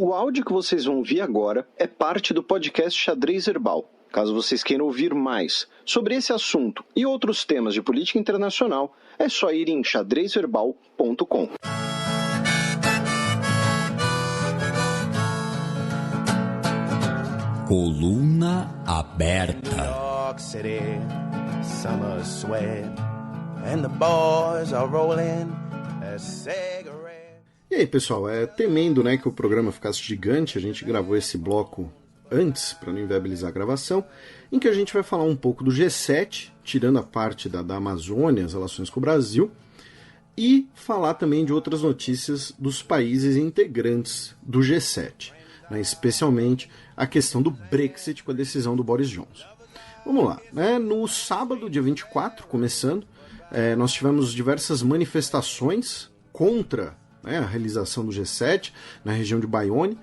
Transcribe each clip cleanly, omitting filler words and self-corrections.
O áudio que vocês vão ouvir agora é parte do podcast Xadrez Herbal. Caso vocês queiram ouvir mais sobre esse assunto e outros temas de política internacional, é só ir em xadrezherbal.com. Coluna aberta. E aí, pessoal, temendo, que o programa ficasse gigante, a gente gravou esse bloco antes, para não inviabilizar a gravação, em que a gente vai falar um pouco do G7, tirando a parte da Amazônia, as relações com o Brasil, e falar também de outras notícias dos países integrantes do G7, especialmente a questão do Brexit com a decisão do Boris Johnson. Vamos lá, no sábado, dia 24, começando, nós tivemos diversas manifestações contra a realização do G7 na região de Bayonne.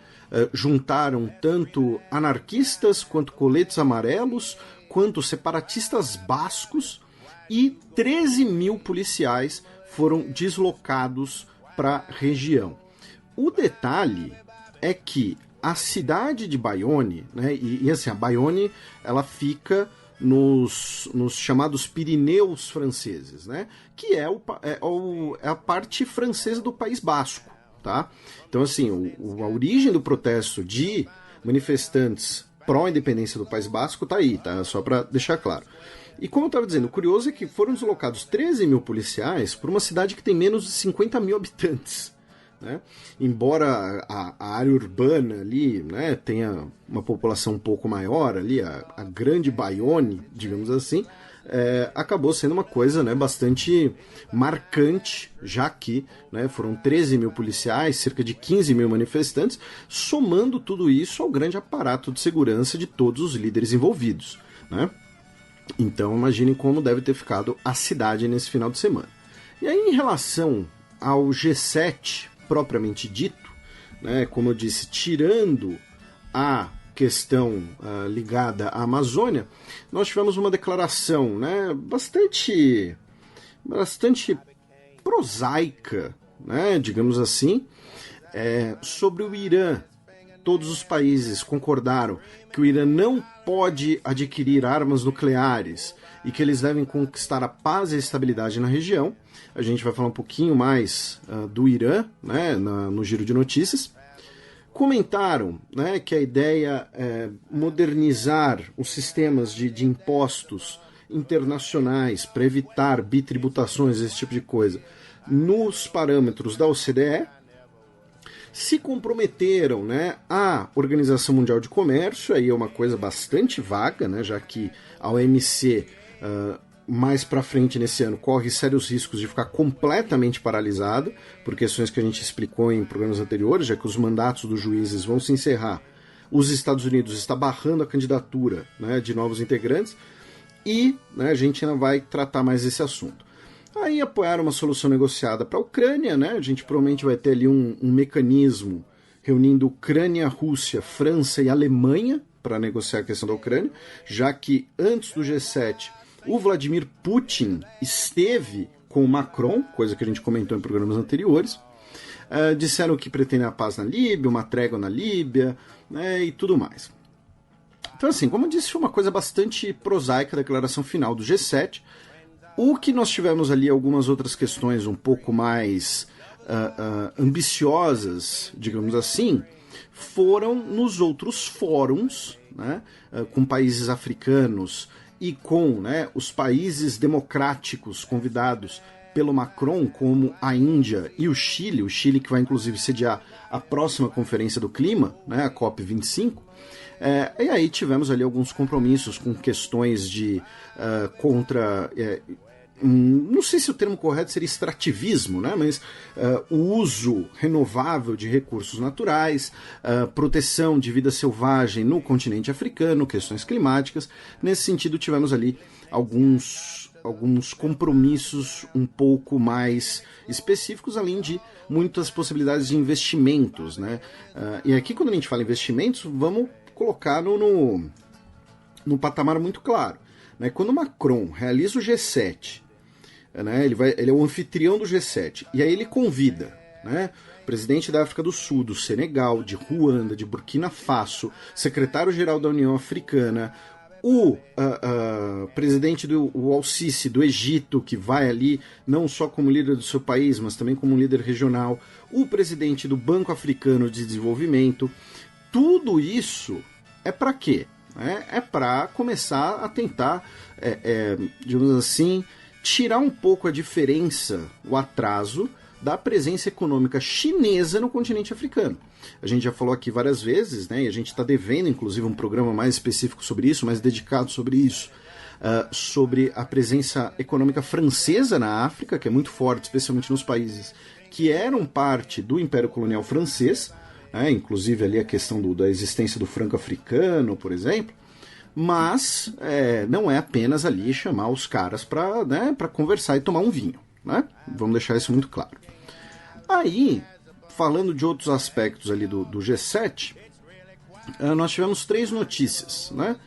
Juntaram tanto anarquistas quanto coletes amarelos, quanto separatistas bascos, e 13 mil policiais foram deslocados para a região. O detalhe é que a cidade de Bayonne, e assim, a Bayonne ela fica nos chamados Pirineus franceses, que é a parte francesa do País Basco. Tá? Então, assim, a origem do protesto de manifestantes pró-independência do País Basco tá aí, tá? Só para deixar claro. E como eu estava dizendo, o curioso é que foram deslocados 13 mil policiais por uma cidade que tem menos de 50 mil habitantes. Embora a área urbana ali tenha uma população um pouco maior, ali, a grande Bayonne, digamos assim, acabou sendo uma coisa bastante marcante, já que foram 13 mil policiais, cerca de 15 mil manifestantes, somando tudo isso ao grande aparato de segurança de todos os líderes envolvidos. Então imaginem como deve ter ficado a cidade nesse final de semana. E aí, em relação ao G7 propriamente dito, como eu disse, tirando a questão ligada à Amazônia, nós tivemos uma declaração bastante prosaica, digamos assim, sobre o Irã. Todos os países concordaram que o Irã não pode adquirir armas nucleares e que eles devem conquistar a paz e a estabilidade na região. A gente vai falar um pouquinho mais do Irã no giro de notícias. Comentaram que a ideia é modernizar os sistemas de impostos internacionais para evitar bitributações, esse tipo de coisa, nos parâmetros da OCDE. Se comprometeram à Organização Mundial de Comércio, aí é uma coisa bastante vaga, já que a OMC, mais para frente nesse ano, corre sérios riscos de ficar completamente paralisada, por questões que a gente explicou em programas anteriores, já que os mandatos dos juízes vão se encerrar. Os Estados Unidos está barrando a candidatura de novos integrantes e a gente ainda vai tratar mais esse assunto. Aí apoiaram uma solução negociada para a Ucrânia, a gente provavelmente vai ter ali um mecanismo reunindo Ucrânia, Rússia, França e Alemanha para negociar a questão da Ucrânia, já que antes do G7 o Vladimir Putin esteve com o Macron, coisa que a gente comentou em programas anteriores. Disseram que pretendem a paz na Líbia, uma trégua na Líbia, e tudo mais. Então, assim, como eu disse, foi uma coisa bastante prosaica a declaração final do G7. O que nós tivemos ali, algumas outras questões um pouco mais ambiciosas, digamos assim, foram nos outros fóruns, com países africanos e com os países democráticos convidados pelo Macron, como a Índia e o Chile que vai inclusive sediar a próxima Conferência do Clima, a COP25. E aí tivemos ali alguns compromissos com questões de contra... não sei se o termo correto seria extrativismo, mas o uso renovável de recursos naturais, proteção de vida selvagem no continente africano, questões climáticas. Nesse sentido, tivemos ali alguns compromissos um pouco mais específicos, além de muitas possibilidades de investimentos. E aqui, quando a gente fala em investimentos, vamos colocar no patamar muito claro. Quando Macron realiza o G7, ele é o anfitrião do G7, e aí ele convida presidente da África do Sul, do Senegal, de Ruanda, de Burkina Faso, secretário-geral da União Africana, o presidente o Al-Sisi do Egito, que vai ali não só como líder do seu país, mas também como líder regional, o presidente do Banco Africano de Desenvolvimento. Tudo isso é para quê? É para começar a tentar, digamos assim, tirar um pouco a diferença, o atraso da presença econômica chinesa no continente africano. A gente já falou aqui várias vezes, né, e a gente está devendo, inclusive, um programa mais específico sobre isso, mais dedicado sobre isso, sobre a presença econômica francesa na África, que é muito forte, especialmente nos países que eram parte do Império Colonial Francês, inclusive ali a questão da existência do franco africano, por exemplo, mas não é apenas ali chamar os caras para conversar e tomar um vinho, né? Vamos deixar isso muito claro. Aí, falando de outros aspectos ali do G7, nós tivemos 3 notícias, né?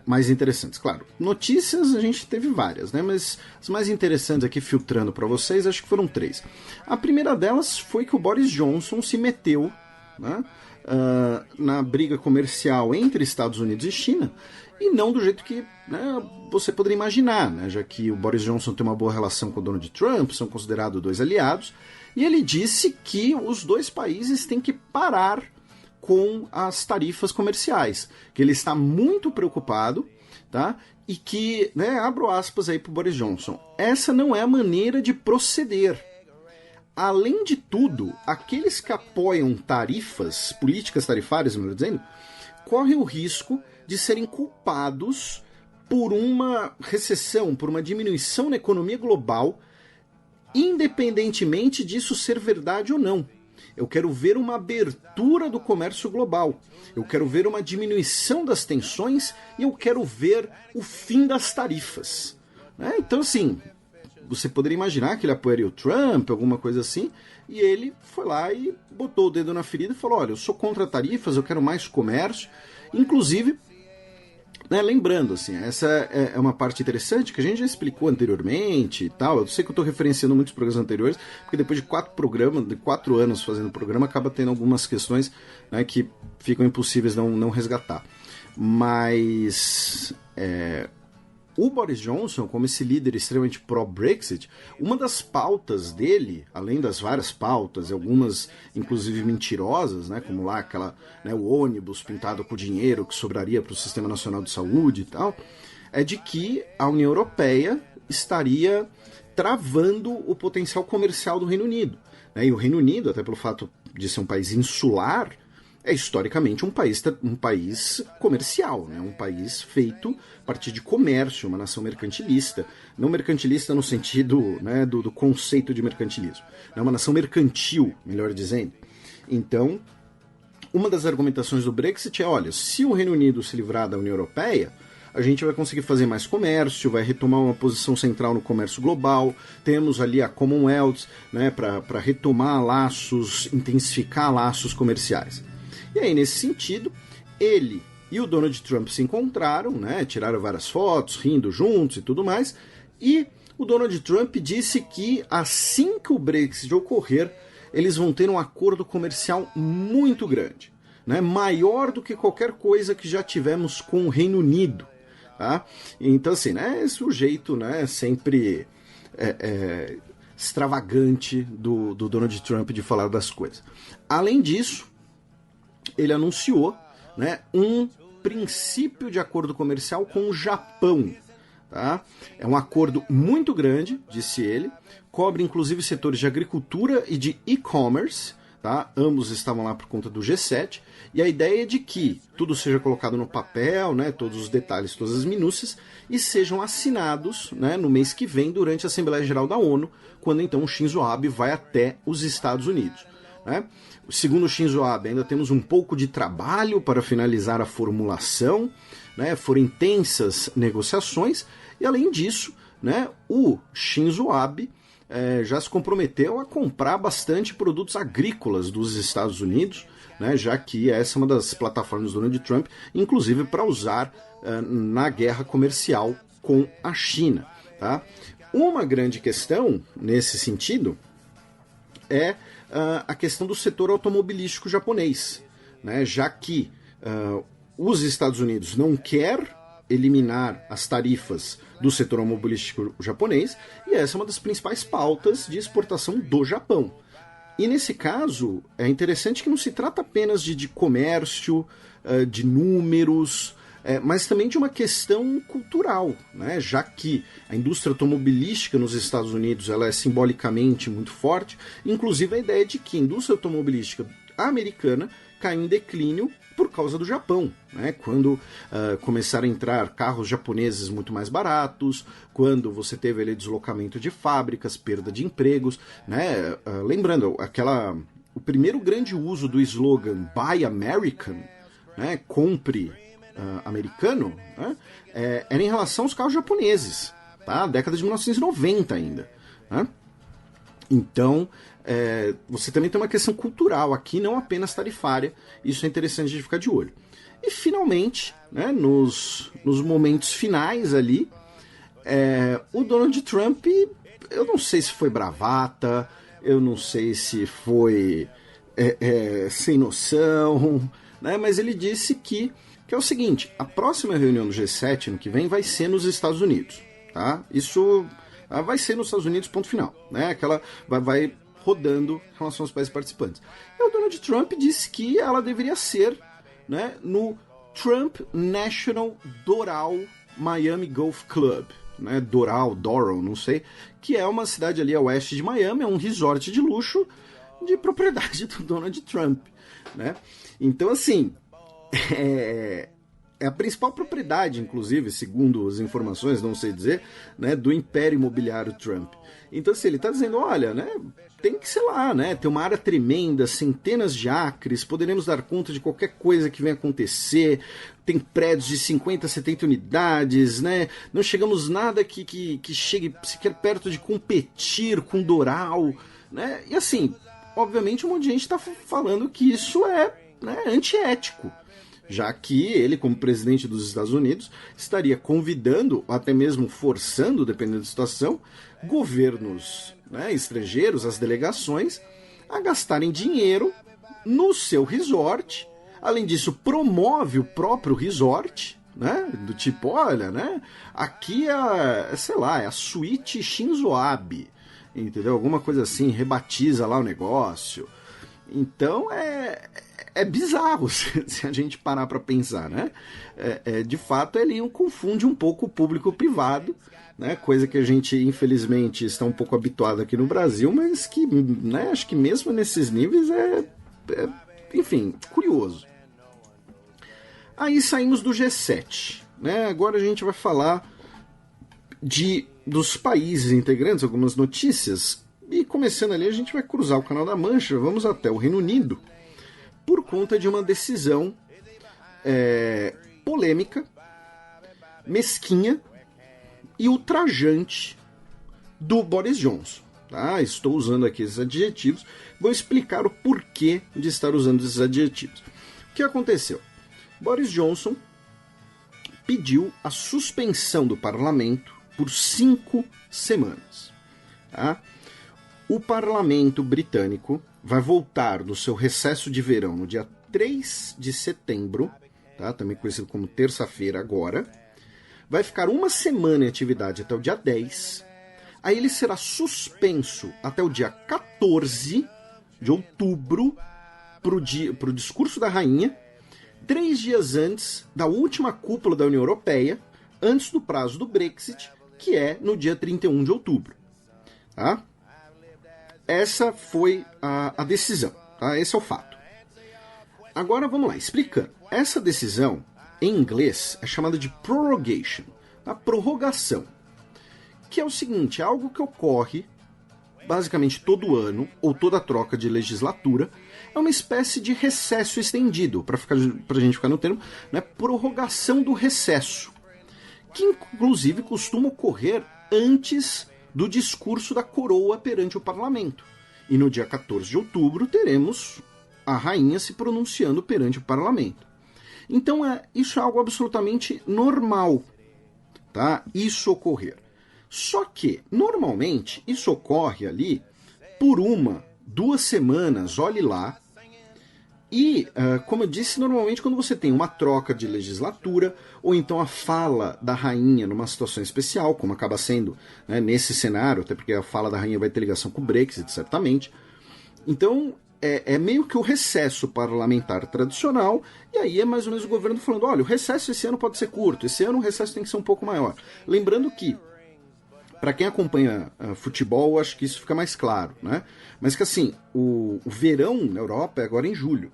Mais interessantes. Claro, notícias a gente teve várias, né? Mas as mais interessantes aqui, filtrando para vocês, acho que foram 3. A primeira delas foi que o Boris Johnson se meteu, né, na briga comercial entre Estados Unidos e China, e não do jeito que, né, você poderia imaginar, né, já que o Boris Johnson tem uma boa relação com o Donald Trump, são considerados 2 aliados, e ele disse que os 2 países têm que parar com as tarifas comerciais, que ele está muito preocupado, tá? E que, né, abro aspas aí para o Boris Johnson, essa não é a maneira de proceder. Além de tudo, aqueles que apoiam tarifas, políticas tarifárias, melhor dizendo, correm o risco de serem culpados por uma recessão, por uma diminuição na economia global, independentemente disso ser verdade ou não. Eu quero ver uma abertura do comércio global, eu quero ver uma diminuição das tensões e eu quero ver o fim das tarifas. Então, assim, você poderia imaginar que ele apoiaria o Trump, alguma coisa assim, e ele foi lá e botou o dedo na ferida e falou, olha, eu sou contra tarifas, eu quero mais comércio. Inclusive, né, lembrando, assim, essa é uma parte interessante que a gente já explicou anteriormente e tal. Eu sei que eu estou referenciando muitos programas anteriores, porque depois de 4 anos fazendo o programa, acaba tendo algumas questões, né, que ficam impossíveis não resgatar. Mas o Boris Johnson, como esse líder extremamente pró-Brexit, uma das pautas dele, além das várias pautas, algumas inclusive mentirosas, né, como lá o ônibus pintado com dinheiro que sobraria para o Sistema Nacional de Saúde e tal, é de que a União Europeia estaria travando o potencial comercial do Reino Unido. E o Reino Unido, até pelo fato de ser um país insular, é historicamente um país comercial, né? Um país feito a partir de comércio, uma nação mercantilista. Não mercantilista no sentido, né, do conceito de mercantilismo. É uma nação mercantil, melhor dizendo. Então, uma das argumentações do Brexit é, olha, se o Reino Unido se livrar da União Europeia, a gente vai conseguir fazer mais comércio, vai retomar uma posição central no comércio global, temos ali a Commonwealth, né, para retomar laços, intensificar laços comerciais. E aí, nesse sentido, ele e o Donald Trump se encontraram, né, tiraram várias fotos, rindo juntos e tudo mais, e o Donald Trump disse que assim que o Brexit ocorrer, eles vão ter um acordo comercial muito grande, né, maior do que qualquer coisa que já tivemos com o Reino Unido. Tá? Então, assim, né, esse é o jeito, né, sempre extravagante do Donald Trump de falar das coisas. Além disso, ele anunciou, né, um princípio de acordo comercial com o Japão. Tá? É um acordo muito grande, disse ele, cobre inclusive setores de agricultura e de e-commerce. Tá? Ambos estavam lá por conta do G7, e a ideia é de que tudo seja colocado no papel, né, todos os detalhes, todas as minúcias, e sejam assinados, né, no mês que vem, durante a Assembleia Geral da ONU, quando então o Shinzo Abe vai até os Estados Unidos. Né? Segundo o Shinzo Abe, ainda temos um pouco de trabalho para finalizar a formulação, né, foram intensas negociações, e além disso, né, o Shinzo Abe já se comprometeu a comprar bastante produtos agrícolas dos Estados Unidos, né, já que essa é uma das plataformas do Donald Trump, inclusive para usar na guerra comercial com a China. Tá? Uma grande questão nesse sentido é a questão do setor automobilístico japonês, né? Já que os Estados Unidos não quer eliminar as tarifas do setor automobilístico japonês, e essa é uma das principais pautas de exportação do Japão. E nesse caso, é interessante que não se trata apenas de comércio, de números, mas também de uma questão cultural, né? Já que a indústria automobilística nos Estados Unidos ela é simbolicamente muito forte, inclusive a ideia de que a indústria automobilística americana caiu em declínio por causa do Japão, né? Quando começaram a entrar carros japoneses muito mais baratos, quando você teve ali deslocamento de fábricas, perda de empregos, né? Lembrando, o primeiro grande uso do slogan Buy American, né? Compre americano, né? Era em relação aos carros japoneses, tá? Década de 1990 ainda, né? Então, você também tem uma questão cultural aqui, não apenas tarifária. Isso é interessante de ficar de olho. E, finalmente, né, nos momentos finais ali, o Donald Trump, eu não sei se foi bravata, eu não sei se foi sem noção, né, mas ele disse que é o seguinte: a próxima reunião do G7 ano que vem vai ser nos Estados Unidos, tá? Isso vai ser nos Estados Unidos, ponto final, né? Aquela vai rodando em relação aos países participantes. E o Donald Trump disse que ela deveria ser, né, no Trump National Doral Miami Golf Club, né? Doral, não sei, que é uma cidade ali a oeste de Miami, é um resort de luxo de propriedade do Donald Trump, né? Então, assim, é a principal propriedade, inclusive, segundo as informações, não sei dizer, né, do império imobiliário Trump. Então, assim, ele está dizendo, olha, né, tem que, sei lá, né, ter uma área tremenda, centenas de acres, poderemos dar conta de qualquer coisa que venha acontecer, tem prédios de 50, 70 unidades, né, não chegamos nada que chegue sequer perto de competir com Doral, né, e assim, obviamente um monte de gente está falando que isso é, né, antiético, já que ele, como presidente dos Estados Unidos, estaria convidando, ou até mesmo forçando, dependendo da situação, governos, né, estrangeiros, as delegações, a gastarem dinheiro no seu resort. Além disso, promove o próprio resort, né, do tipo, olha, né, aqui sei lá, é a suíte Shinzo Abe, entendeu? Alguma coisa assim, rebatiza lá o negócio. Então, é bizarro se a gente parar para pensar, né? De fato, ele confunde um pouco o público privado, né? Coisa que a gente, infelizmente, está um pouco habituado aqui no Brasil, mas que, né, acho que mesmo nesses níveis enfim, curioso. Aí saímos do G7, né? Agora a gente vai falar dos países integrantes, algumas notícias, e começando ali a gente vai cruzar o Canal da Mancha, vamos até o Reino Unido, por conta de uma decisão polêmica, mesquinha e ultrajante do Boris Johnson. Tá? Estou usando aqui esses adjetivos, vou explicar o porquê de estar usando esses adjetivos. O que aconteceu? Boris Johnson pediu a suspensão do parlamento por 5 semanas. Tá? O parlamento britânico vai voltar do seu recesso de verão no dia 3 de setembro, tá? Também conhecido como terça-feira agora. Vai ficar 1 semana em atividade até o dia 10. Aí ele será suspenso até o dia 14 de outubro para o discurso da rainha, 3 dias antes da última cúpula da União Europeia, antes do prazo do Brexit, que é no dia 31 de outubro. Tá? Essa foi a decisão, tá? Esse é o fato. Agora vamos lá, explicando. Essa decisão, em inglês, é chamada de prorogation, a prorrogação, que é o seguinte, é algo que ocorre basicamente todo ano, ou toda troca de legislatura, é uma espécie de recesso estendido, para a gente ficar no termo, né? Prorrogação do recesso, que inclusive costuma ocorrer antes do discurso da coroa perante o parlamento. E no dia 14 de outubro teremos a rainha se pronunciando perante o parlamento. Então isso é algo absolutamente normal, tá? Isso ocorrer. Só que, normalmente, isso ocorre ali por uma 2 semanas, olhe lá. E, como eu disse, normalmente quando você tem uma troca de legislatura, ou então a fala da rainha numa situação especial, como acaba sendo, né, nesse cenário, até porque a fala da rainha vai ter ligação com o Brexit, certamente. Então, é meio que o recesso parlamentar tradicional, e aí é mais ou menos o governo falando, olha, o recesso esse ano pode ser curto, esse ano o recesso tem que ser um pouco maior. Lembrando que, para quem acompanha futebol, acho que isso fica mais claro, né? Mas que assim, o verão na Europa é agora em julho.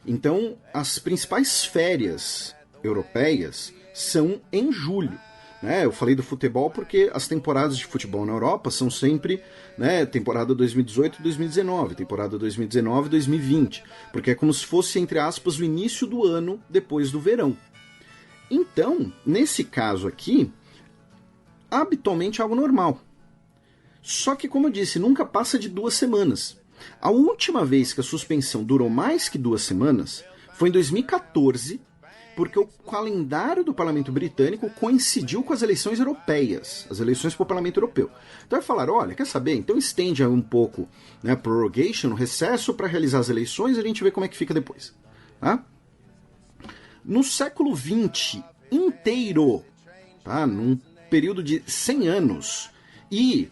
Então, as principais férias europeias são em julho. Né? Eu falei do futebol porque as temporadas de futebol na Europa são sempre, né, temporada 2018 e 2019, temporada 2019 e 2020, porque é como se fosse, entre aspas, o início do ano depois do verão. Então, nesse caso aqui, habitualmente é algo normal. Só que, como eu disse, nunca passa de 2 semanas. A última vez que a suspensão durou mais que 2 semanas foi em 2014, porque o calendário do Parlamento Britânico coincidiu com as eleições europeias, as eleições para o Parlamento Europeu. Então vai falar, olha, quer saber? Então estende um pouco, né, prorogation, recesso, para realizar as eleições e a gente vê como é que fica depois. Tá? No século XX inteiro, tá, num período de 100 anos, e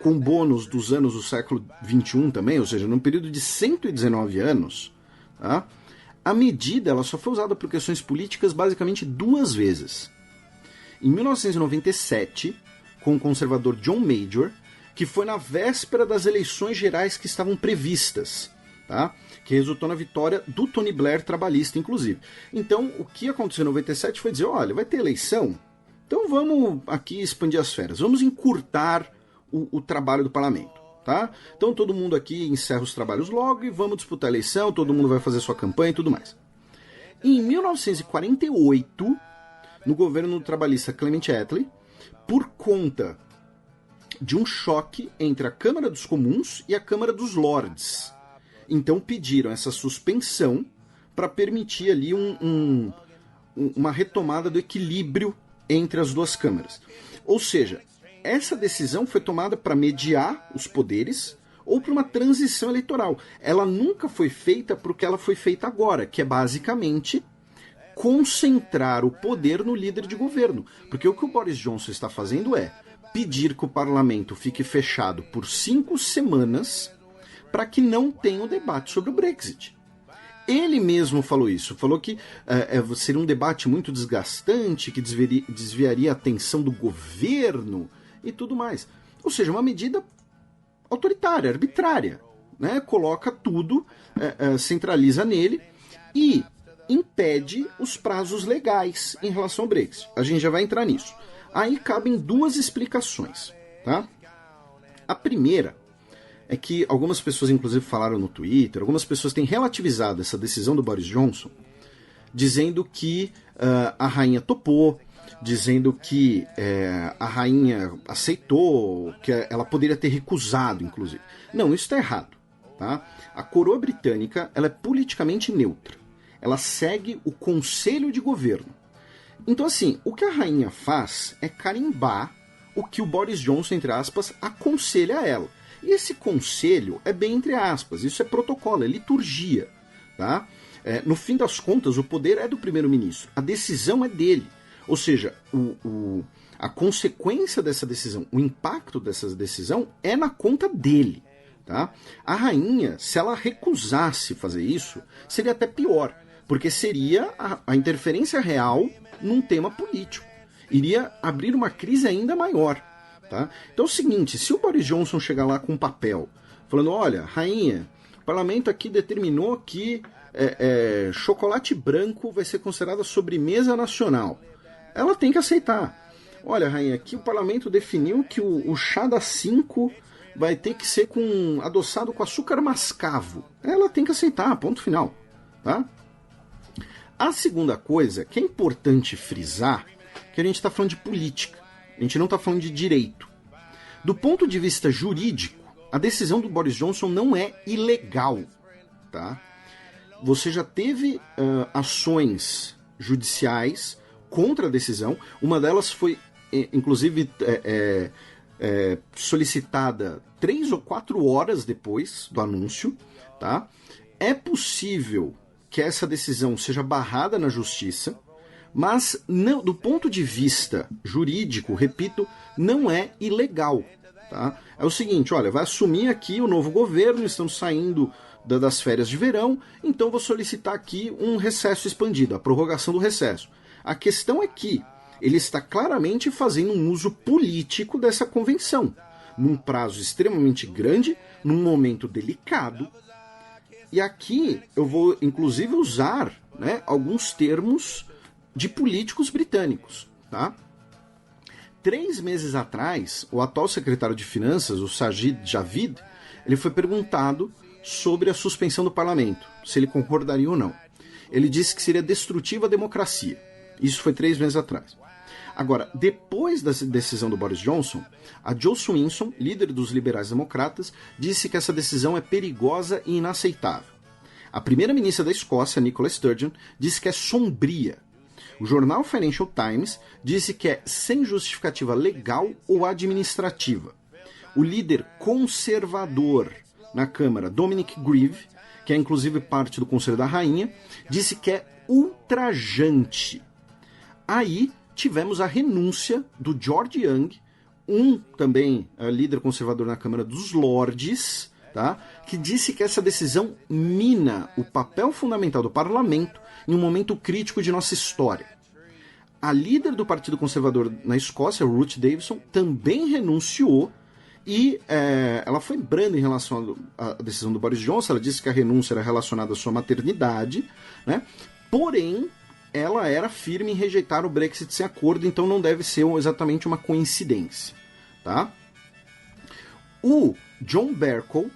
com bônus dos anos do século XXI também, ou seja, num período de 119 anos, tá? A medida ela só foi usada por questões políticas basicamente 2 vezes. Em 1997, com o conservador John Major, que foi na véspera das eleições gerais que estavam previstas, tá? Que resultou na vitória do Tony Blair trabalhista, inclusive. Então, o que aconteceu em 97 foi dizer, olha, vai ter eleição, então vamos aqui expandir as férias, vamos encurtar o trabalho do parlamento, tá? Então todo mundo aqui encerra os trabalhos logo e vamos disputar a eleição, todo mundo vai fazer sua campanha e tudo mais. Em 1948, no governo trabalhista Clement Attlee, por conta de um choque entre a Câmara dos Comuns e a Câmara dos Lords, então pediram essa suspensão para permitir ali uma retomada do equilíbrio entre as duas câmaras. Ou seja, essa decisão foi tomada para mediar os poderes ou para uma transição eleitoral. Ela nunca foi feita para o que ela foi feita agora, que é basicamente concentrar o poder no líder de governo. Porque o que o Boris Johnson está fazendo é pedir que o parlamento fique fechado por 5 semanas para que não tenha o debate sobre o Brexit. Ele mesmo falou isso, falou que seria um debate muito desgastante, que desviaria a atenção do governo e tudo mais. Ou seja, uma medida autoritária, arbitrária, né? Coloca tudo, centraliza nele e impede os prazos legais em relação ao Brexit. A gente já vai entrar nisso. Aí cabem 2 explicações, tá? A primeira é que algumas pessoas, inclusive, falaram no Twitter, algumas pessoas têm relativizado essa decisão do Boris Johnson, dizendo que a rainha topou, dizendo que a rainha aceitou, que ela poderia ter recusado, inclusive. Não, isso está errado. Tá? A coroa britânica ela é politicamente neutra. Ela segue o conselho de governo. Então, assim, o que a rainha faz é carimbar o que o Boris Johnson, entre aspas, aconselha a ela. E esse conselho é bem entre aspas, isso é protocolo, é liturgia. Tá? No fim das contas, o poder é do primeiro-ministro, a decisão é dele. Ou seja, a consequência dessa decisão, o impacto dessa decisão é na conta dele. Tá? A rainha, se ela recusasse fazer isso, seria até pior, porque seria a interferência real num tema político. Iria abrir uma crise ainda maior. Tá? Então é o seguinte, se o Boris Johnson chegar lá com um papel, falando, olha, rainha, o parlamento aqui determinou que chocolate branco vai ser considerado sobremesa nacional. Ela tem que aceitar. Olha, rainha, aqui o parlamento definiu que o chá das 5 vai ter que ser adoçado com açúcar mascavo. Ela tem que aceitar, ponto final. Tá? A segunda coisa que é importante frisar, que a gente está falando de política, a gente não está falando de direito. Do ponto de vista jurídico, a decisão do Boris Johnson não é ilegal. Tá? Você já teve ações judiciais contra a decisão. Uma delas foi, inclusive, solicitada 3 ou 4 horas depois do anúncio, tá? É possível que essa decisão seja barrada na justiça, mas não, do ponto de vista jurídico, repito, não é ilegal. Tá? É o seguinte, olha, vai assumir aqui o novo governo, estamos saindo das férias de verão, então vou solicitar aqui um recesso expandido, a prorrogação do recesso. A questão é que ele está claramente fazendo um uso político dessa convenção, num prazo extremamente grande, num momento delicado. E aqui eu vou, inclusive, usar, né, alguns termos de políticos britânicos. Tá? 3 meses atrás, o atual secretário de Finanças, o Sajid Javid, ele foi perguntado sobre a suspensão do parlamento, se ele concordaria ou não. Ele disse que seria destrutiva à democracia. Isso foi 3 meses atrás. Agora, depois da decisão do Boris Johnson, a Jo Swinson, líder dos liberais-democratas, disse que essa decisão é perigosa e inaceitável. A primeira-ministra da Escócia, Nicola Sturgeon, disse que é sombria. O jornal Financial Times disse que é sem justificativa legal ou administrativa. O líder conservador na Câmara, Dominic Grieve, que é inclusive parte do Conselho da Rainha, disse que é ultrajante. Aí tivemos a renúncia do George Young, também líder conservador na Câmara dos Lordes, tá? Que disse que essa decisão mina o papel fundamental do parlamento em um momento crítico de nossa história. A líder do Partido Conservador na Escócia, Ruth Davidson, também renunciou e ela foi branda em relação à decisão do Boris Johnson. Ela disse que a renúncia era relacionada à sua maternidade, né? Porém, ela era firme em rejeitar o Brexit sem acordo, então não deve ser exatamente uma coincidência. Tá? O John Bercow,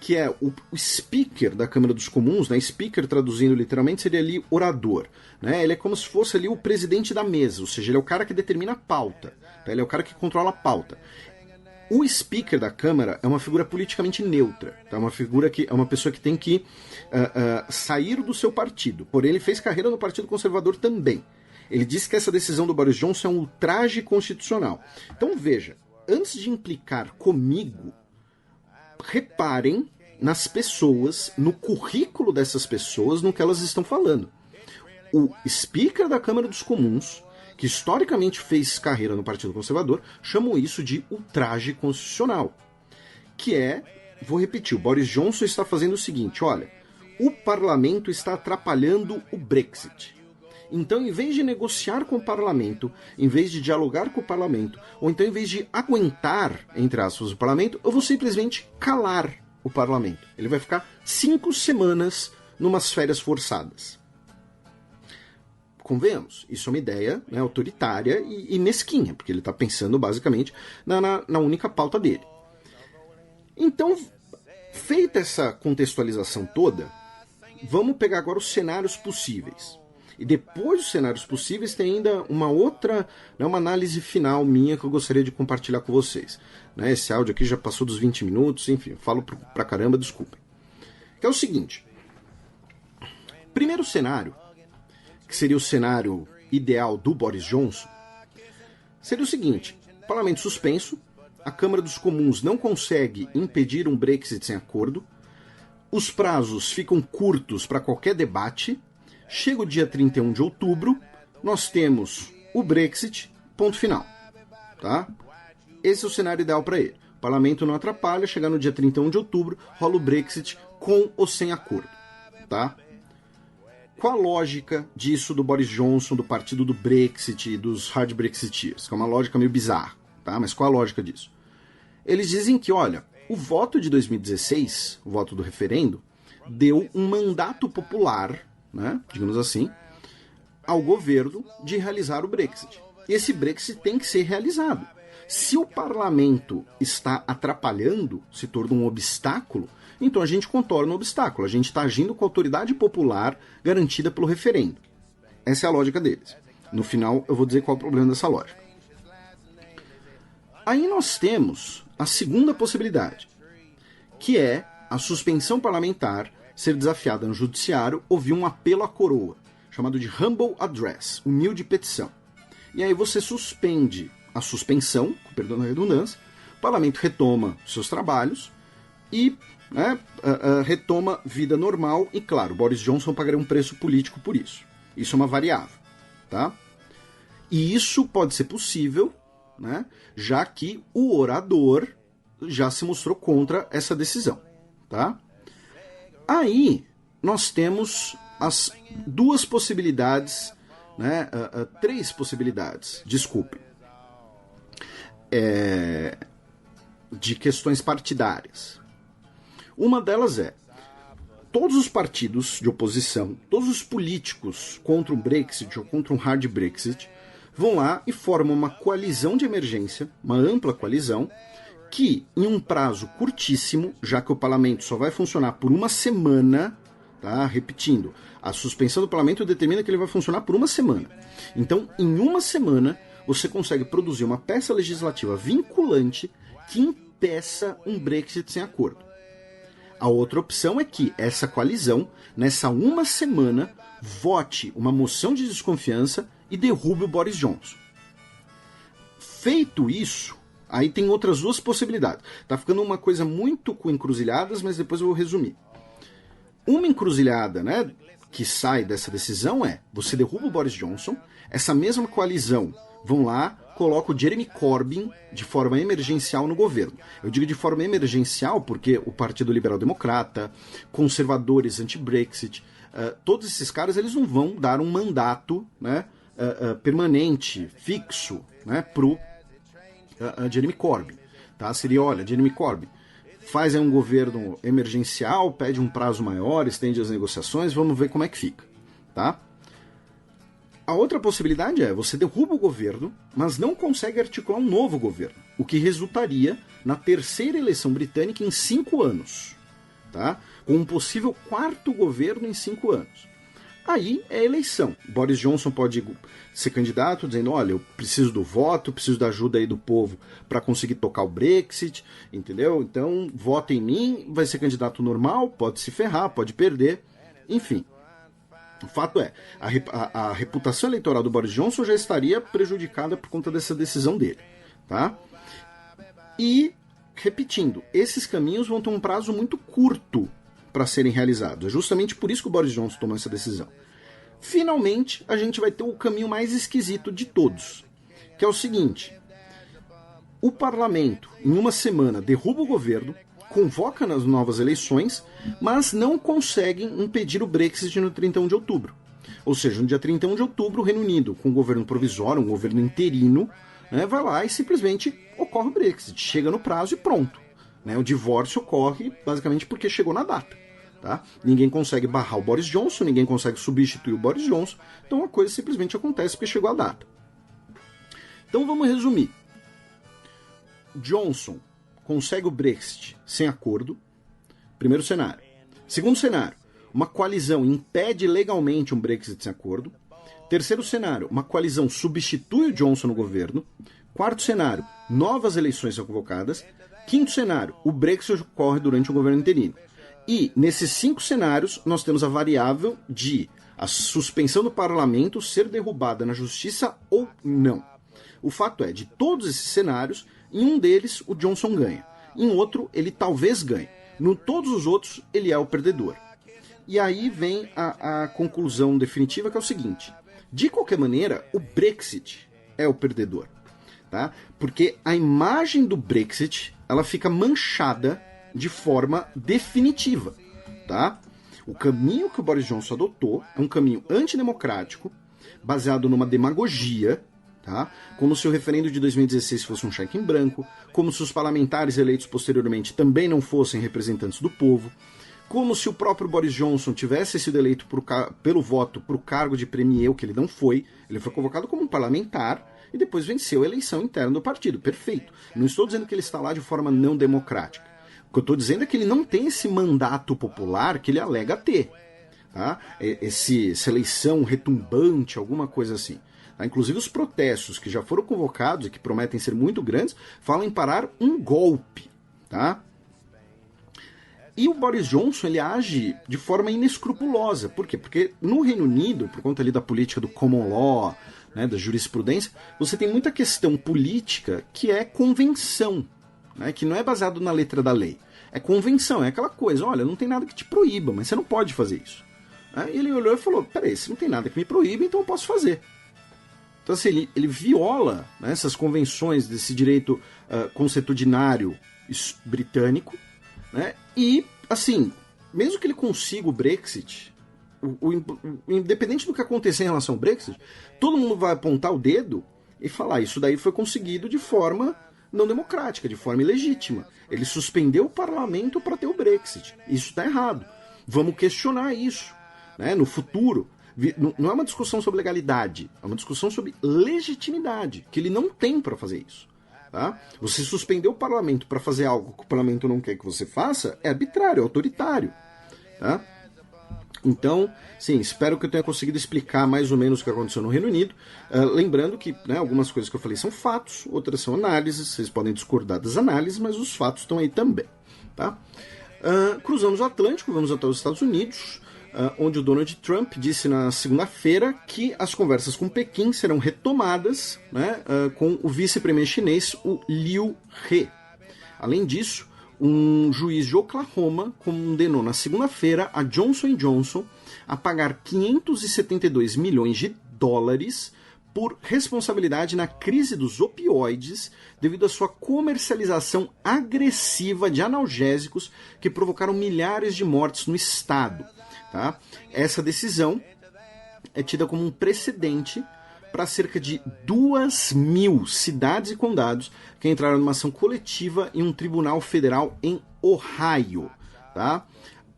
que é o speaker da Câmara dos Comuns, né? Speaker traduzindo literalmente seria ali orador, né? Ele é como se fosse ali o presidente da mesa, ou seja, ele é o cara que determina a pauta, tá? Ele é o cara que controla a pauta. O speaker da Câmara é uma figura politicamente neutra, tá? Uma figura que é uma pessoa que tem que sair do seu partido, porém ele fez carreira no Partido Conservador também. Ele disse que essa decisão do Boris Johnson é um ultraje constitucional. Então veja, antes de implicar comigo, reparem nas pessoas, no currículo dessas pessoas, no que elas estão falando. O speaker da Câmara dos Comuns, que historicamente fez carreira no Partido Conservador, chamou isso de ultraje constitucional. Que é, vou repetir, o Boris Johnson está fazendo o seguinte, olha, o parlamento está atrapalhando o Brexit. Então, em vez de negociar com o parlamento, em vez de dialogar com o parlamento, ou então em vez de aguentar, entre aspas, o parlamento, eu vou simplesmente calar o parlamento. Ele vai ficar 5 semanas numas férias forçadas. Convenhamos, isso é uma ideia, né, autoritária e mesquinha, porque ele está pensando basicamente na única pauta dele. Então, feita essa contextualização toda, vamos pegar agora os cenários possíveis. E depois dos cenários possíveis tem ainda uma outra, né, uma análise final minha que eu gostaria de compartilhar com vocês. Né, esse áudio aqui já passou dos 20 minutos, enfim, falo pra caramba, desculpem. Que é o seguinte. Primeiro cenário, que seria o cenário ideal do Boris Johnson, seria o seguinte: parlamento suspenso, a Câmara dos Comuns não consegue impedir um Brexit sem acordo, os prazos ficam curtos para qualquer debate, chega o dia 31 de outubro, nós temos o Brexit, ponto final. Tá? Esse é o cenário ideal para ele. O parlamento não atrapalha, chegar no dia 31 de outubro, rola o Brexit com ou sem acordo. Tá? Qual a lógica disso do Boris Johnson, do partido do Brexit e dos hard Brexiteers? Que é uma lógica meio bizarra, tá? Mas qual a lógica disso? Eles dizem que, olha, o voto de 2016, o voto do referendo, deu um mandato popular, né, digamos assim, ao governo de realizar o Brexit. E esse Brexit tem que ser realizado. Se o parlamento está atrapalhando, se torna um obstáculo, então a gente contorna o obstáculo. A gente está agindo com a autoridade popular garantida pelo referendo. Essa é a lógica deles. No final eu vou dizer qual é o problema dessa lógica. Aí nós temos a segunda possibilidade, que é a suspensão parlamentar ser desafiada no judiciário ou vir um apelo à coroa, chamado de Humble Address, humilde petição. E aí você suspende a suspensão, com perdão da redundância, o parlamento retoma seus trabalhos e retoma vida normal. E claro, Boris Johnson pagaria um preço político por isso. Isso é uma variável. Tá? E isso pode ser possível, né, já que o orador já se mostrou contra essa decisão. Tá? Aí nós temos as duas possibilidades, né, três possibilidades, desculpem, de questões partidárias. Uma delas é: todos os partidos de oposição, todos os políticos contra um Brexit ou contra um hard Brexit, vão lá e formam uma coalizão de emergência, uma ampla coalizão, que em um prazo curtíssimo, já que o parlamento só vai funcionar por uma semana, tá? Repetindo, a suspensão do parlamento determina que ele vai funcionar por uma semana. Então, em uma semana, você consegue produzir uma peça legislativa vinculante que impeça um Brexit sem acordo. A outra opção é que essa coalizão, nessa uma semana, vote uma moção de desconfiança e derrube o Boris Johnson. Feito isso, aí tem outras duas possibilidades. Tá ficando uma coisa muito com encruzilhadas, mas depois eu vou resumir. Uma encruzilhada, né, que sai dessa decisão é: você derruba o Boris Johnson, essa mesma coalizão vão lá, coloca o Jeremy Corbyn de forma emergencial no governo. Eu digo de forma emergencial porque o Partido Liberal Democrata, conservadores anti-Brexit, todos esses caras, eles não vão dar um mandato, né, permanente, fixo, né, pro Jeremy Corbyn. Tá? Seria, olha, Jeremy Corbyn, faz aí um governo emergencial, pede um prazo maior, estende as negociações, vamos ver como é que fica. Tá? A outra possibilidade é: você derruba o governo, mas não consegue articular um novo governo, o que resultaria na terceira eleição britânica em 5 anos, tá? Com um possível quarto governo em 5 anos. Aí é eleição. Boris Johnson pode ser candidato dizendo: olha, eu preciso do voto, preciso da ajuda aí do povo para conseguir tocar o Brexit, entendeu? Então vota em mim, vai ser candidato normal, pode se ferrar, pode perder, enfim. O fato é, a reputação eleitoral do Boris Johnson já estaria prejudicada por conta dessa decisão dele. Tá? E, repetindo, esses caminhos vão ter um prazo muito curto para serem realizados. É justamente por isso que o Boris Johnson tomou essa decisão. Finalmente, a gente vai ter o caminho mais esquisito de todos, que é o seguinte: o parlamento, em uma semana, derruba o governo, convoca nas novas eleições, mas não conseguem impedir o Brexit no 31 de outubro. Ou seja, no dia 31 de outubro, o Reino Unido, com um governo provisório, um governo interino, né, vai lá e simplesmente ocorre o Brexit. Chega no prazo e pronto. Né, o divórcio ocorre basicamente porque chegou na data. Tá? Ninguém consegue barrar o Boris Johnson, ninguém consegue substituir o Boris Johnson, então a coisa simplesmente acontece porque chegou a data. Então vamos resumir. Johnson consegue o Brexit sem acordo, primeiro cenário. Segundo cenário, uma coalizão impede legalmente um Brexit sem acordo. Terceiro cenário, uma coalizão substitui o Johnson no governo. Quarto cenário, novas eleições são convocadas. Quinto cenário, o Brexit ocorre durante o governo interino. E nesses 5 cenários, nós temos a variável de a suspensão do parlamento ser derrubada na justiça ou não. O fato é, de todos esses cenários, em um deles o Johnson ganha. Em outro, ele talvez ganhe. Em todos os outros, ele é o perdedor. E aí vem a conclusão definitiva, que é o seguinte: de qualquer maneira, o Brexit é o perdedor. Tá? Porque a imagem do Brexit, ela fica manchada de forma definitiva. Tá? O caminho que o Boris Johnson adotou é um caminho antidemocrático, baseado numa demagogia, tá? Como se o referendo de 2016 fosse um cheque em branco, como se os parlamentares eleitos posteriormente também não fossem representantes do povo, como se o próprio Boris Johnson tivesse sido eleito pelo voto para o cargo de premier, que ele não foi. Ele foi convocado como um parlamentar e depois venceu a eleição interna do partido. Perfeito. Não estou dizendo que ele está lá de forma não democrática. O que eu estou dizendo é que ele não tem esse mandato popular que ele alega ter. Tá? Essa eleição retumbante, alguma coisa assim. Tá? Inclusive os protestos que já foram convocados e que prometem ser muito grandes, falam em parar um golpe. Tá? E o Boris Johnson, ele age de forma inescrupulosa. Por quê? Porque no Reino Unido, por conta ali da política do common law, né, da jurisprudência, você tem muita questão política que é convenção. né, que não é baseado na letra da lei. É convenção, é aquela coisa, olha, não tem nada que te proíba, mas você não pode fazer isso. E ele olhou e falou, peraí, se não tem nada que me proíba, então eu posso fazer. Então assim, ele viola, né, essas convenções desse direito consuetudinário britânico, né, e assim, mesmo que ele consiga o Brexit, independente do que acontecer em relação ao Brexit, todo mundo vai apontar o dedo e falar, isso daí foi conseguido de forma não democrática, de forma ilegítima. Ele suspendeu o parlamento para ter o Brexit. Isso está errado. Vamos questionar isso, né, no futuro. Não é uma discussão sobre legalidade, é uma discussão sobre legitimidade, que ele não tem para fazer isso. Tá? Você suspender o parlamento para fazer algo que o parlamento não quer que você faça é arbitrário, é autoritário. Tá? Então, sim, espero que eu tenha conseguido explicar mais ou menos o que aconteceu no Reino Unido. Lembrando que, né, algumas coisas que eu falei são fatos, outras são análises, vocês podem discordar das análises, mas os fatos estão aí também. Tá? Cruzamos o Atlântico, vamos até os Estados Unidos, onde o Donald Trump disse na segunda-feira que as conversas com Pequim serão retomadas, né, com o vice-premier chinês, o Liu He. Além disso, um juiz de Oklahoma condenou na segunda-feira a Johnson & Johnson a pagar 572 milhões de dólares por responsabilidade na crise dos opioides devido à sua comercialização agressiva de analgésicos que provocaram milhares de mortes no estado. Tá? Essa decisão é tida como um precedente para cerca de 2.000 cidades e condados que entraram numa ação coletiva em um tribunal federal em Ohio. Tá?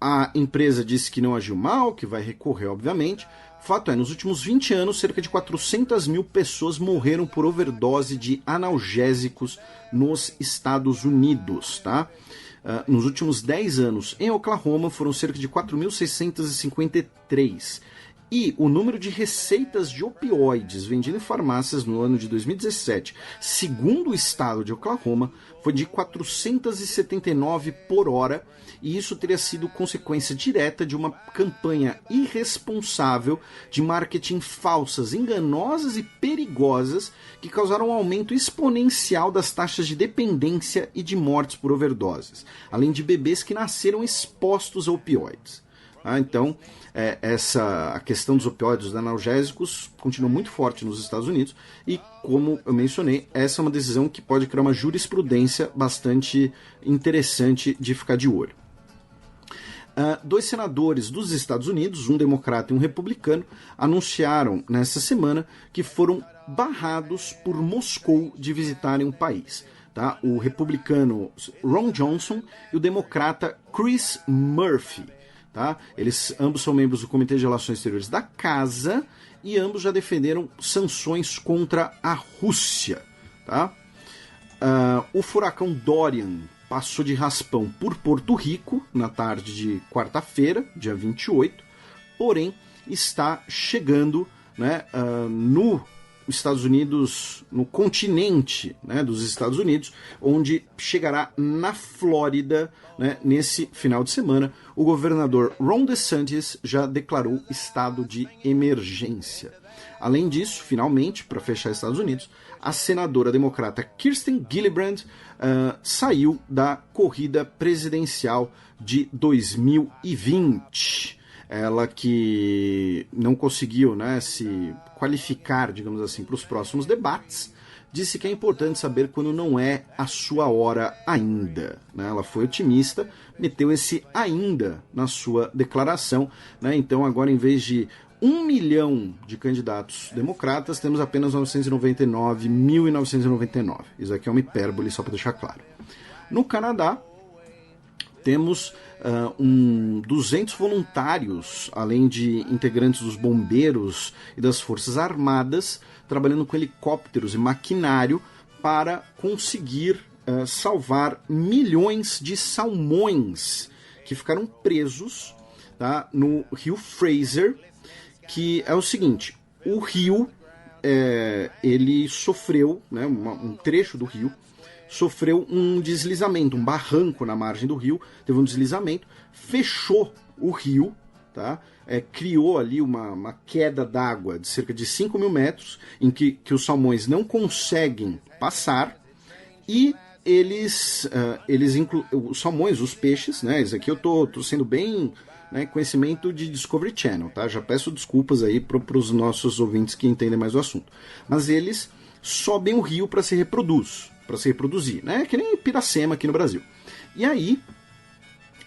A empresa disse que não agiu mal, que vai recorrer, obviamente. Fato é, nos últimos 20 anos, cerca de 400 mil pessoas morreram por overdose de analgésicos nos Estados Unidos. Tá? Nos últimos 10 anos, em Oklahoma, foram cerca de 4.653. E o número de receitas de opioides vendidas em farmácias no ano de 2017, segundo o estado de Oklahoma, foi de 479 por hora, e isso teria sido consequência direta de uma campanha irresponsável de marketing falsas, enganosas e perigosas que causaram um aumento exponencial das taxas de dependência e de mortes por overdoses, além de bebês que nasceram expostos a opioides. Então, a questão dos opioides, dos analgésicos, continua muito forte nos Estados Unidos e, como eu mencionei, essa é uma decisão que pode criar uma jurisprudência bastante interessante de ficar de olho. Dois senadores dos Estados Unidos, um democrata e um republicano, anunciaram nesta semana que foram barrados por Moscou de visitarem o país. Tá? O republicano Ron Johnson e o democrata Chris Murphy. Tá? Eles ambos são membros do Comitê de Relações Exteriores da Casa e ambos já defenderam sanções contra a Rússia. Tá? O furacão Dorian passou de raspão por Porto Rico na tarde de quarta-feira, dia 28, porém está chegando, né, no Estados Unidos, no continente, né, dos Estados Unidos, onde chegará na Flórida, né, nesse final de semana. O governador Ron DeSantis já declarou estado de emergência. Além disso, finalmente, para fechar Estados Unidos, a senadora democrata Kirsten Gillibrand saiu da corrida presidencial de 2020. Ela que não conseguiu, né, se qualificar, digamos assim, para os próximos debates, disse que é importante saber quando não é a sua hora ainda. Né? Ela foi otimista, meteu esse ainda na sua declaração. Né? Então agora, em vez de 1 milhão de candidatos democratas, temos apenas 1.999. Isso aqui é uma hipérbole, só para deixar claro. No Canadá, temos 200 voluntários, além de integrantes dos bombeiros e das forças armadas, trabalhando com helicópteros e maquinário para conseguir salvar milhões de salmões que ficaram presos, tá, no rio Fraser, que é o seguinte, o rio ele sofreu, né, um trecho do rio, sofreu um deslizamento, um barranco na margem do rio, teve um deslizamento, fechou o rio, tá? Criou ali uma queda d'água de cerca de 5.000 metros, em que os salmões não conseguem passar, e os salmões, os peixes, né? Isso aqui eu tô sendo bem, né, conhecimento de Discovery Channel, tá? Já peço desculpas aí para os nossos ouvintes que entendem mais o assunto. Mas eles sobem o rio para se reproduzir, né? Que nem Piracema aqui no Brasil. E aí,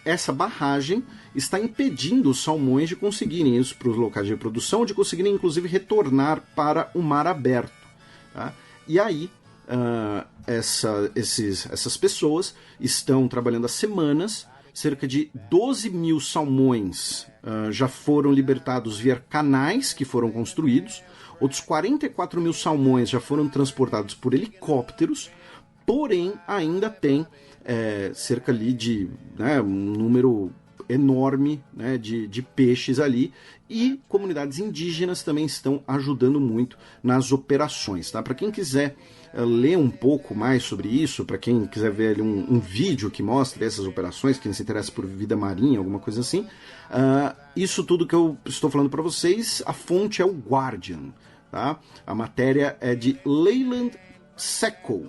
essa barragem está impedindo os salmões de conseguirem isso para os locais de reprodução, de conseguirem inclusive retornar para o mar aberto. Tá? E aí, essas pessoas estão trabalhando há semanas. Cerca de 12 mil salmões já foram libertados via canais que foram construídos. Outros 44 mil salmões já foram transportados por helicópteros. Porém, ainda tem cerca ali de, né, um número enorme, né, de peixes ali. E comunidades indígenas também estão ajudando muito nas operações. Tá? Para quem quiser ler um pouco mais sobre isso, para quem quiser ver ali um vídeo que mostra essas operações, quem se interessa por vida marinha, alguma coisa assim, isso tudo que eu estou falando para vocês, a fonte é o Guardian. Tá? A matéria é de Leyland Cecco,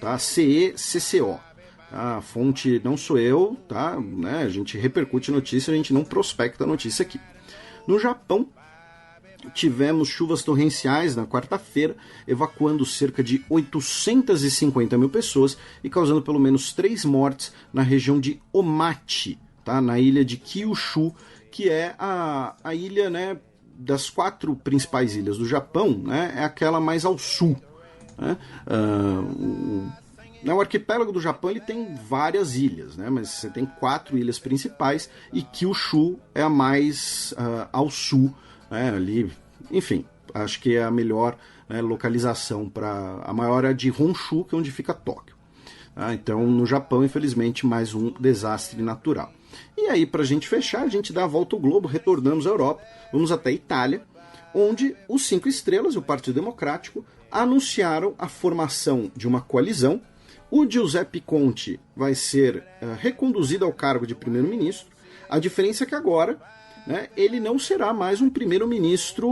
tá? CECCO. Tá? A fonte não sou eu, tá? Né? A gente repercute notícia, a gente não prospecta a notícia aqui. No Japão, tivemos chuvas torrenciais na quarta-feira, evacuando cerca de 850 mil pessoas e causando pelo menos 3 mortes na região de Omachi, tá? Na ilha de Kyushu, que é a ilha, né, das 4 principais ilhas do Japão, né, é aquela mais ao sul. Né? O arquipélago do Japão ele tem várias ilhas, né? Mas você tem 4 ilhas principais e Kyushu é a mais ao sul, né? Ali, enfim, acho que é a melhor, né, localização para a maior é de Honshu, que é onde fica Tóquio. Então, no Japão, infelizmente, mais um desastre natural. E aí, para a gente fechar, a gente dá a volta ao globo, retornamos à Europa, vamos até a Itália, onde os 5 estrelas e o Partido Democrático anunciaram a formação de uma coalizão. O Giuseppe Conte vai ser reconduzido ao cargo de primeiro-ministro. A diferença é que agora, né, ele não será mais um primeiro-ministro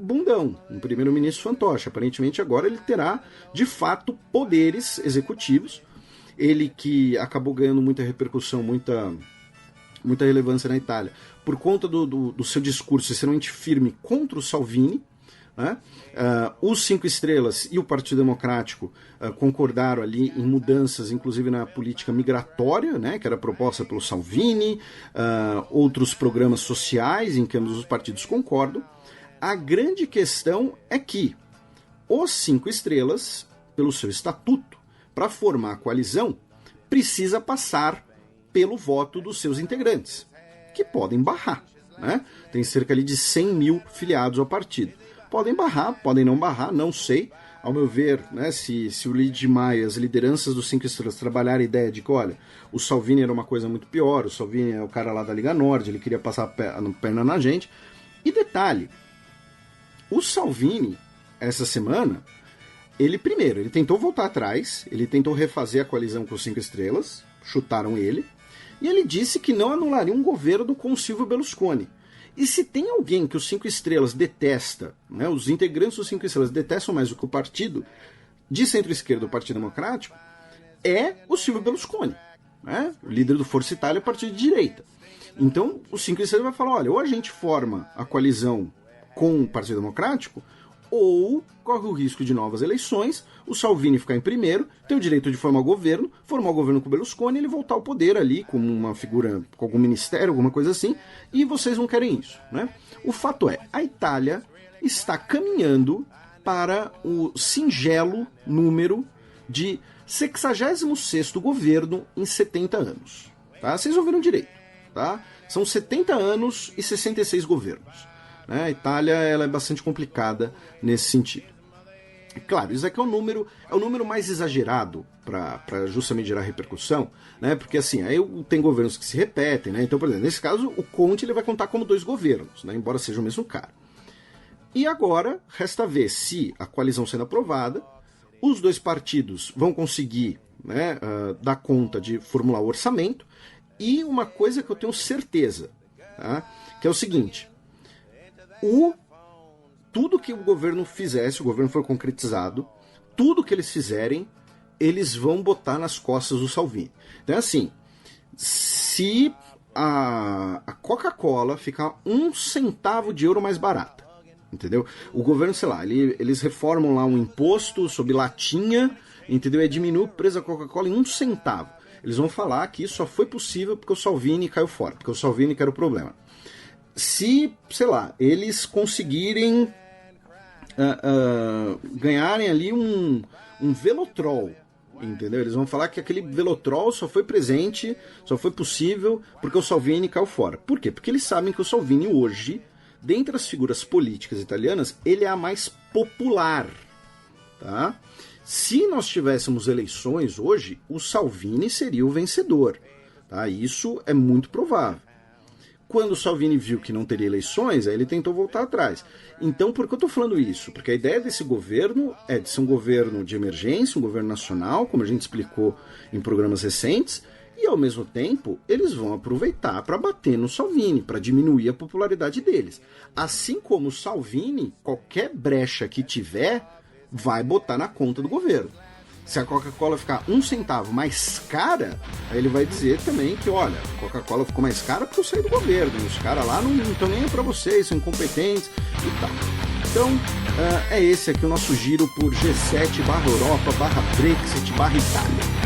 bundão, um primeiro-ministro fantoche. Aparentemente agora ele terá, de fato, poderes executivos. Ele que acabou ganhando muita repercussão, muita relevância na Itália, por conta do seu discurso extremamente firme contra o Salvini. Né? Os 5 estrelas e o Partido Democrático concordaram ali em mudanças, inclusive na política migratória, né, que era proposta pelo Salvini, outros programas sociais em que ambos os partidos concordam. A grande questão é que os 5 estrelas, pelo seu estatuto, para formar a coalizão, precisa passar pelo voto dos seus integrantes, que podem barrar. Né? Tem cerca ali de 100 mil filiados ao partido. Podem barrar, podem não barrar, não sei. Ao meu ver, né, se o Luigi Maia, as lideranças dos 5 estrelas trabalharem a ideia de que, olha, o Salvini era uma coisa muito pior, o Salvini é o cara lá da Liga Norte, ele queria passar a perna na gente. E detalhe, o Salvini, essa semana, ele tentou voltar atrás, ele tentou refazer a coalizão com os 5 estrelas, chutaram ele, e ele disse que não anularia um governo com o Silvio Berlusconi. E se tem alguém que os 5 estrelas detesta, né, os integrantes dos 5 estrelas detestam mais do que o partido de centro-esquerda, o Partido Democrático, é o Silvio Berlusconi, né, o líder do Força Itália, o partido de direita. Então, os 5 estrelas vai falar, olha, ou a gente forma a coalizão com o Partido Democrático, ou corre o risco de novas eleições, o Salvini ficar em primeiro, ter o direito de formar o governo com o Berlusconi, ele voltar ao poder ali, como uma figura, com algum ministério, alguma coisa assim, e vocês não querem isso, né? O fato é, a Itália está caminhando para o singelo número de 66º governo em 70 anos. Tá? Vocês ouviram direito, tá? São 70 anos e 66 governos. A Itália ela é bastante complicada nesse sentido. Claro, isso aqui é o número mais exagerado para justamente gerar repercussão, né? Porque assim, aí tem governos que se repetem, né? Então, por exemplo, nesse caso, o Conte ele vai contar como 2 governos, né? Embora seja o mesmo cara. E agora, resta ver se a coalizão sendo aprovada, os 2 partidos vão conseguir, né, dar conta de formular o orçamento. E uma coisa que eu tenho certeza, tá? Que é o seguinte: tudo que o governo fizesse, o governo for concretizado, tudo que eles fizerem eles vão botar nas costas do Salvini. Então é assim, se a Coca-Cola ficar 1 centavo de euro mais barata, entendeu? O governo, sei lá, eles reformam lá um imposto sobre latinha, entendeu? E diminui o preço da Coca-Cola em 1 centavo. Eles vão falar que isso só foi possível porque o Salvini caiu fora, porque o Salvini que era o problema. Se, sei lá, eles conseguirem ganharem ali um Velotrol, entendeu? Eles vão falar que aquele Velotrol só foi presente, só foi possível porque o Salvini caiu fora. Por quê? Porque eles sabem que o Salvini hoje, dentre as figuras políticas italianas, ele é a mais popular, tá? Se nós tivéssemos eleições hoje, o Salvini seria o vencedor, tá? Isso é muito provável. Quando o Salvini viu que não teria eleições, aí ele tentou voltar atrás. Então, por que eu estou falando isso? Porque a ideia desse governo é de ser um governo de emergência, um governo nacional, como a gente explicou em programas recentes, e ao mesmo tempo eles vão aproveitar para bater no Salvini, para diminuir a popularidade deles. Assim como o Salvini, qualquer brecha que tiver, vai botar na conta do governo. Se a Coca-Cola ficar 1 centavo mais cara, aí ele vai dizer também que, olha, a Coca-Cola ficou mais cara porque eu saí do governo, e os caras lá não estão nem para vocês, são incompetentes e tal. Então, é esse aqui o nosso giro por G7/Europa/Brexit/Itália.